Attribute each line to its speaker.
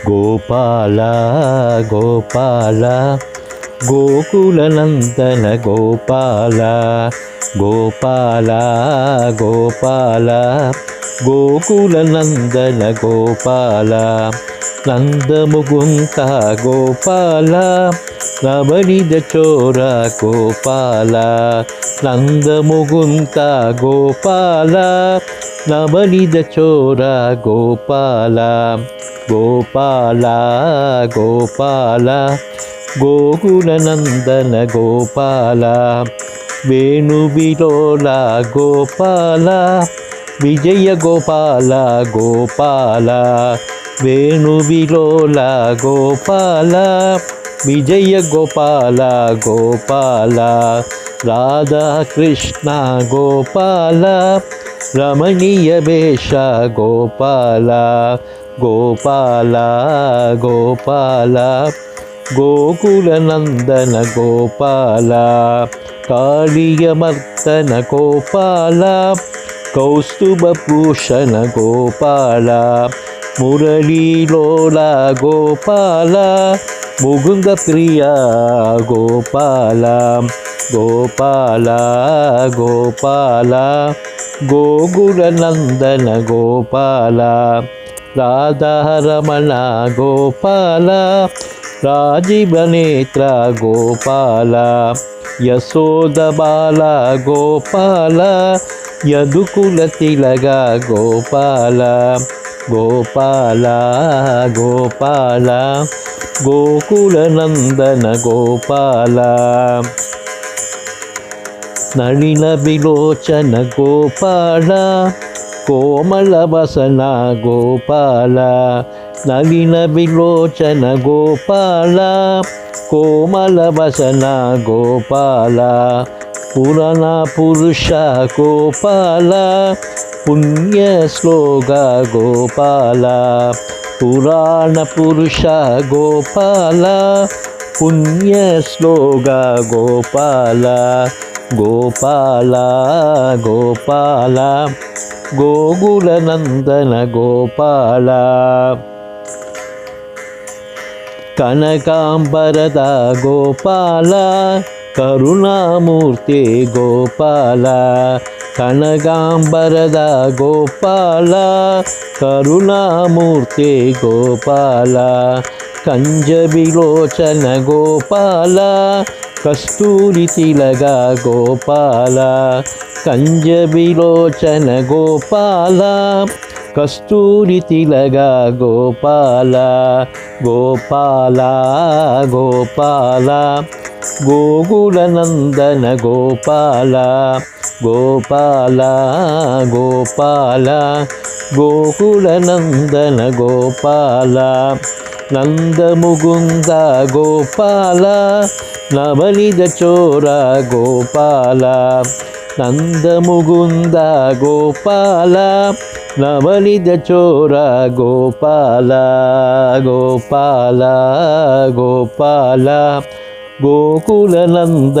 Speaker 1: ಗೋಪಾಲ ಗೋಪಾಲ ಗೋಕುಲನಂದನ ಗೋಪಾಲ ಗೋಪಾಲ ಗೋಪಾಲ ಗೋಕುಲನಂದನ ಗೋಪಾಲ ನಂದಮುಗುಂತ ಗೋಪಾಲ ನವನಿದ ಚೋರ ಗೋಪಾಲ ನಂದಮುಗುಂತ ಗೋಪಾಲ ನವನಿದ ಚೋರ ಗೋಪಾಲ ಗೋಪಾಲ ಗೋಪಾಲ ಗೋಕುಲನಂದನ ಗೋಪಾಲ ವೇಣುವಿಲೋಲ ಗೋಪಾಲ ವಿಜಯ ಗೋಪಾಲ ಗೋಪಾಲ ವೇಣುವಿಲೋಲ ಗೋಪಾಲ ವಿಜಯ ಗೋಪಾಲ ಗೋಪಾಲ ರಾಧಾ ಕೃಷ್ಣ ಗೋಪಾಲ ರಮಣೀಯ ವೇಷ ಗೋಪಾಲ ಗೋಪಾಲ ಗೋಪಾಲ ಗೋಕುಲನಂದನ ಗೋಪಾಲ ಕಾಳಿಯ ಮರ್ತನ ಗೋಪಾಲ ಕೌಸ್ತುಭಭೂಷಣ ಗೋಪಾಲ ಮುರಳೀಲೋಲ ಗೋಪಾಲ ಮುಕುಂದ ಪ್ರಿಯ ಗೋಪಾಲ ಗೋಪಾಲ ಗೋಪಾಲ ಗೋಕುಲನಂದನ ಗೋಪಾಲ ರಾಧಾರಮಣ ಗೋಪಾಲ ರಾಜೀವನೇತ್ರ ಗೋಪಾಲ ಯಶೋದ ಬಾಲ ಗೋಪಾಲ ಯದುಕುಲ ತಿಲಗ ಗೋಪಾಲ ಗೋಪಾಲ ಗೋಪಾಲ ಗೋಕುಲನಂದನ ಗೋಪಾಲ ನಳಿನ ವಿಲೋಚನ ಗೋಪಾಲ ಕೋಮಲ ವಸನ ಗೋಪಾಲ ನಳಿನ ವಿಲೋಚನ ಗೋಪಾಲ ಕೋಮಲ ವಸನ ಗೋಪಾಲ ಪುರಾಣ ಪುರುಷ ಗೋಪಾಲ ಪುಣ್ಯ ಶ್ಲೋಕ ಗೋಪಾಲ ಪುರಾಣ ಪುರುಷ ಗೋಪಾಲ ಪುಣ್ಯ ಶ್ಲೋಕ ಗೋಪಾಲ ಗೋಪಾಲ ಗೋಪಾಲ ಗೋಕುಲನಂದನ ಗೋಪಾಲ ಕನಕಾಂಬರದ ಗೋಪಾಲ ಕರುಣಾಮೂರ್ತಿ ಗೋಪಾಲ ಕನಕಾಂಬರದ ಗೋಪಾಲ ಕರುಣಾಮೂರ್ತಿ ಗೋಪಾಲ ಕಂಜವಿಲೋಚನ ಗೋಪಾಲ ಕಸ್ತೂರಿ ತಿಲಗ ಗೋಪಾಲ ಕಂಜವಿಲೋಚನ ಗೋಪಾಲ ಕಸ್ತೂರಿ ತಿಲಗ ಗೋಪಾಲ ಗೋಪಾಲ ಗೋಪಾಲ ಗೋಕುಲನಂದನ ಗೋಪಾಲ ಗೋಪಾಲ ಗೋಪಾಲ ಗೋಕುಲನಂದನ ಗೋಪಾಲ ನಂದಮುಕುಂದ ಗೋಪಾಲ ನವನಿದ ಚೋರ ಗೋಪಾಲ ನಂದಮುಕುಂದ ಗೋಪಾಲ ನವನಿದ ಚೋರ ಗೋಪಾಲ ಗೋಪಾಲ ಗೋಪಾಲ ಗೋಕುಲನಂದ